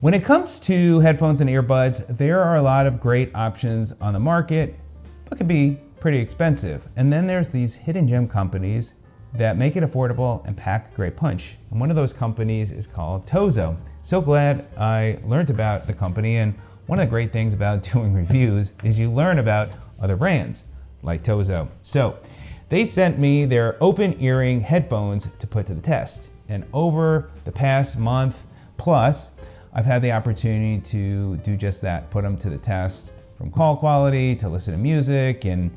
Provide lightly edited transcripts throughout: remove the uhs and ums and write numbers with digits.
When it comes to headphones and earbuds, there are a lot of great options on the market, but can be pretty expensive. And then there's these hidden gem companies that make it affordable and pack a great punch. And one of those companies is called TOZO. So glad I learned about the company, and one of the great things about doing reviews is you learn about other brands like TOZO. So they sent me their OpenEarRing headphones to put to the test. And over the past month plus, I've had the opportunity to do just that, put them to the test from call quality to listen to music. And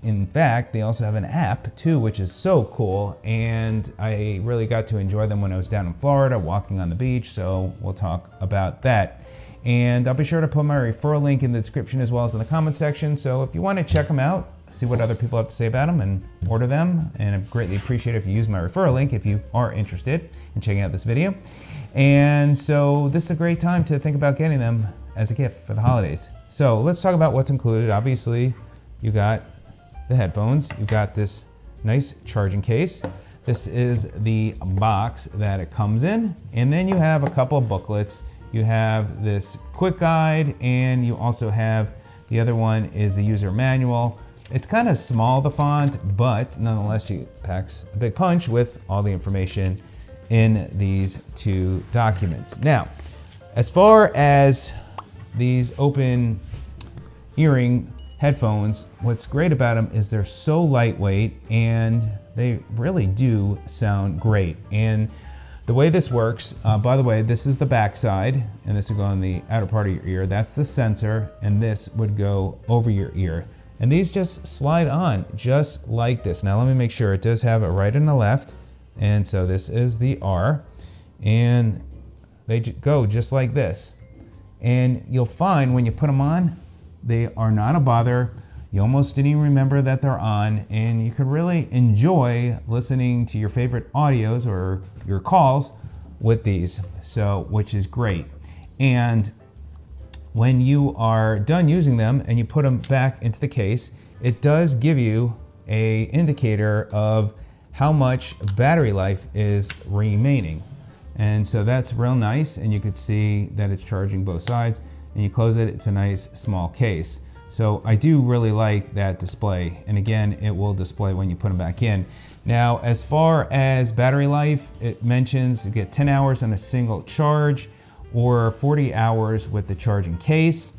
in fact, they also have an app too, which is so cool. And I really got to enjoy them when I was down in Florida, walking on the beach. So we'll talk about that. And I'll be sure to put my referral link in the description as well as in the comment section. So if you want to check them out, see what other people have to say about them and order them. And I'd greatly appreciate it if you use my referral link if you are interested in checking out this video. And so this is a great time to think about getting them as a gift for the holidays. So let's talk about what's included. Obviously, you got the headphones. You've got this nice charging case. This is the box that it comes in. And then you have a couple of booklets. You have this quick guide, and you also have, the other one is the user manual. It's kind of small, the font, but nonetheless, it packs a big punch with all the information in these two documents. Now, as far as these OpenEarRing headphones, what's great about them is they're so lightweight and they really do sound great. And the way this works, by the way, this is the back side, and this would go on the outer part of your ear. That's the sensor, and this would go over your ear. And these just slide on just like this. Now let me make sure it does have a right and a left. And so this is the R, and they go just like this. And you'll find when you put them on, they are not a bother. You almost didn't even remember that they're on, and you could really enjoy listening to your favorite audios or your calls with these, so which is great. And when you are done using them and you put them back into the case, it does give you an indicator of how much battery life is remaining. And so that's real nice, and you could see that it's charging both sides, and you close it, it's a nice small case. So I do really like that display, and again, it will display when you put them back in. Now, as far as battery life, it mentions you get 10 hours on a single charge or 40 hours with the charging case.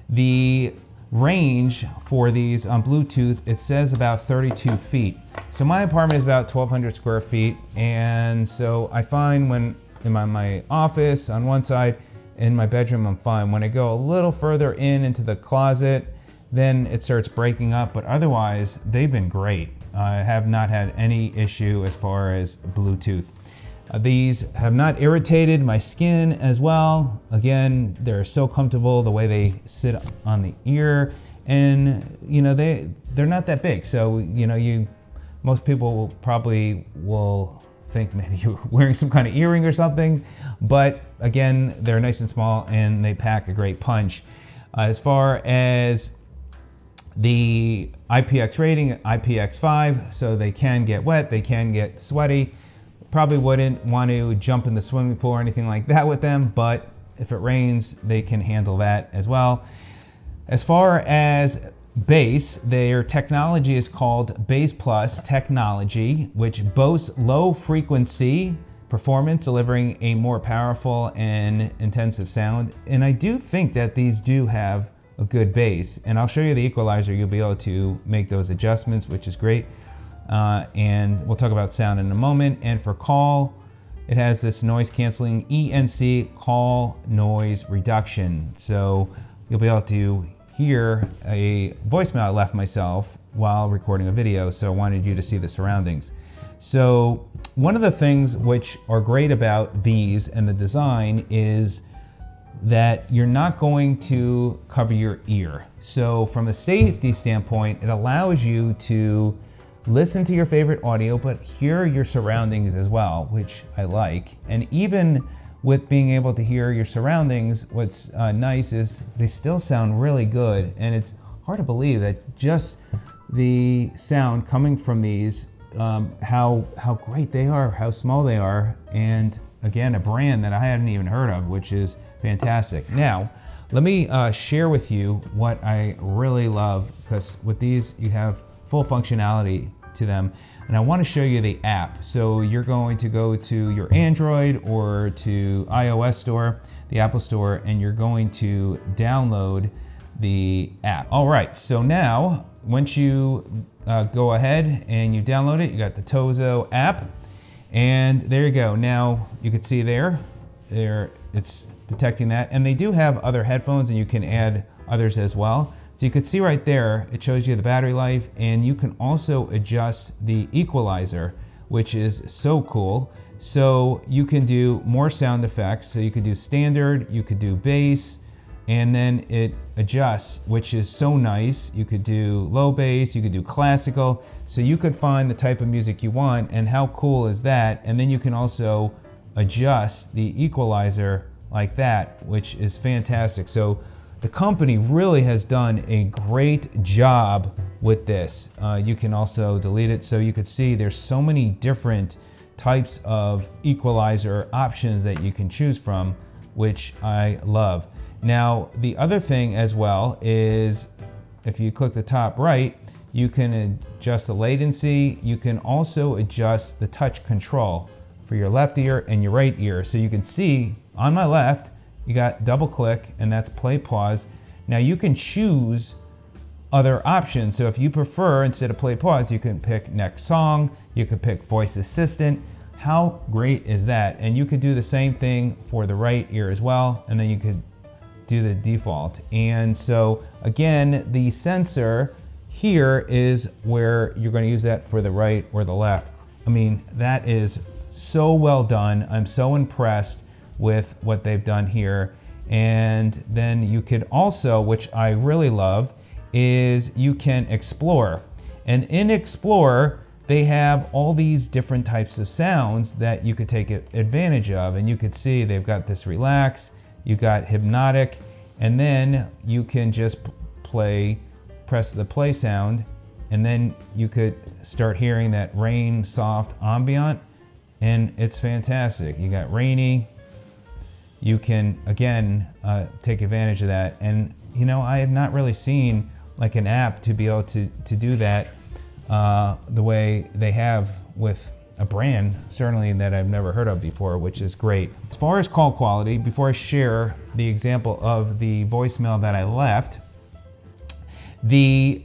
The range for these on Bluetooth, it says about 32 feet. So my apartment is about 1,200 square feet. And so I find when in my office on one side, in my bedroom, I'm fine. When I go a little further into the closet, then it starts breaking up. But otherwise, they've been great. I have not had any issue as far as Bluetooth. These have not irritated my skin as well. Again, they're so comfortable the way they sit on the ear, and you know they're not that big. So you know most people probably will think maybe you're wearing some kind of earring or something, but again, they're nice and small and they pack a great punch. As far as the IPX rating, IPX5, so they can get wet, they can get sweaty. Probably wouldn't want to jump in the swimming pool or anything like that with them, but if it rains, they can handle that as well. As far as bass, their technology is called Bass Plus technology, which boasts low frequency performance, delivering a more powerful and intensive sound. And I do think that these do have a good bass, and I'll show you the equalizer. You'll be able to make those adjustments, which is great. And we'll talk about sound in a moment. And for call, it has this noise canceling ENC call noise reduction. So you'll be able to hear a voicemail I left myself while recording a video. So I wanted you to see the surroundings. So one of the things which are great about these and the design is that you're not going to cover your ear. So from a safety standpoint, it allows you to listen to your favorite audio, but hear your surroundings as well, which I like. And even with being able to hear your surroundings, what's nice is they still sound really good. And it's hard to believe that just the sound coming from these, how great they are, how small they are. And again, a brand that I hadn't even heard of, which is Fantastic. Now, let me share with you what I really love, because with these you have full functionality to them. And I want to show you the app. So you're going to go to your Android or to iOS store, the Apple Store, and you're going to download the app. All right, so now once you go ahead and you download it, you got the TOZO app, and there you go. Now you can see there it's detecting that, and they do have other headphones, and you can add others as well. So you can see right there, it shows you the battery life, and you can also adjust the equalizer, which is so cool. So you can do more sound effects. So you could do standard, you could do bass, and then it adjusts, which is so nice. You could do low bass, you could do classical. So you could find the type of music you want, and how cool is that? And then you can also adjust the equalizer like that, which is fantastic. So the company really has done a great job with this. You can also delete it, so you could see there's so many different types of equalizer options that you can choose from, which I love. Now, the other thing as well is if you click the top right, you can adjust the latency. You can also adjust the touch control for your left ear and your right ear. So you can see on my left, you got double click, and that's play pause. Now you can choose other options. So if you prefer, instead of play pause, you can pick next song, you can pick voice assistant. How great is that? And you could do the same thing for the right ear as well, and then you could do the default. And so again, the sensor here is where you're going to use that for the right or the left. I mean, that is so well done. I'm so impressed with what they've done here. And then you could also, which I really love, is you can explore. And in Explore, they have all these different types of sounds that you could take advantage of. And you could see they've got this relax, you got hypnotic, and then you can just press the play sound, and then you could start hearing that rain soft ambient, and it's fantastic. You got rainy. You can, again, take advantage of that. And, you know, I have not really seen like an app to be able to do that the way they have with a brand, certainly that I've never heard of before, which is great. As far as call quality, before I share the example of the voicemail that I left, the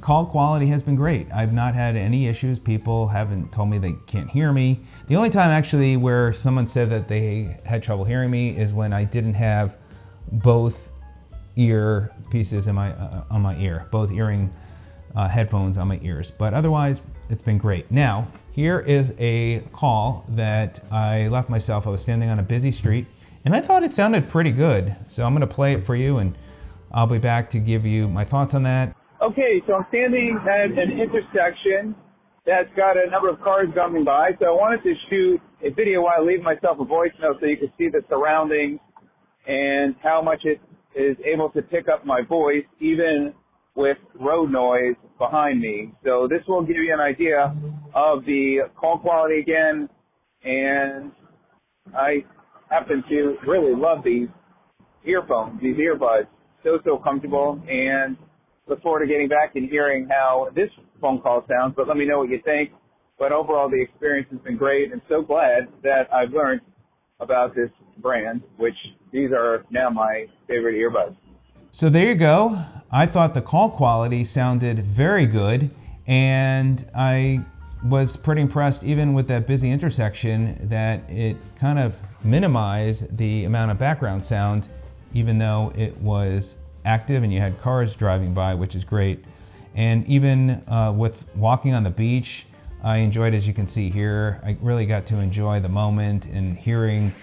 call quality has been great. I've not had any issues. People haven't told me they can't hear me. The only time actually where someone said that they had trouble hearing me is when I didn't have both ear pieces in on my ear, both earring headphones on my ears. But otherwise, it's been great. Now, here is a call that I left myself. I was standing on a busy street, and I thought it sounded pretty good. So I'm gonna play it for you, and I'll be back to give you my thoughts on that. Okay, so I'm standing at an intersection that's got a number of cars coming by, so I wanted to shoot a video while I leave myself a voice note so you can see the surroundings and how much it is able to pick up my voice even with road noise behind me. So this will give you an idea of the call quality again, and I happen to really love these earphones, these earbuds. So comfortable, and look forward to getting back and hearing how this phone call sounds, but let me know what you think. But overall, the experience has been great, and so glad that I've learned about this brand, which these are now my favorite earbuds. So there you go. I thought the call quality sounded very good, and I was pretty impressed even with that busy intersection that it kind of minimized the amount of background sound, even though it was active and you had cars driving by, which is great. And even with walking on the beach, I enjoyed, as you can see here, I really got to enjoy the moment and hearing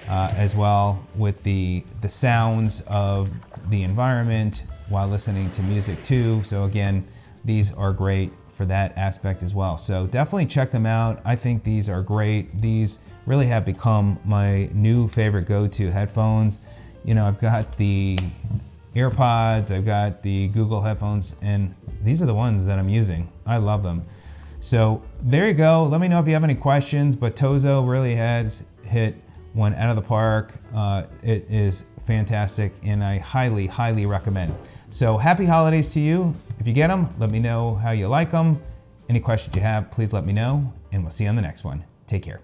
as well with the sounds of the environment while listening to music too. So again, these are great for that aspect as well. So definitely check them out. I think these are great. These really have become my new favorite go-to headphones. You know, I've got the AirPods, I've got the Google headphones, and these are the ones that I'm using. I love them. So there you go. Let me know if you have any questions, but TOZO really has hit one out of the park. It is fantastic, and I highly, highly recommend. So happy holidays to you. If you get them, let me know how you like them. Any questions you have, please let me know, and we'll see you on the next one. Take care.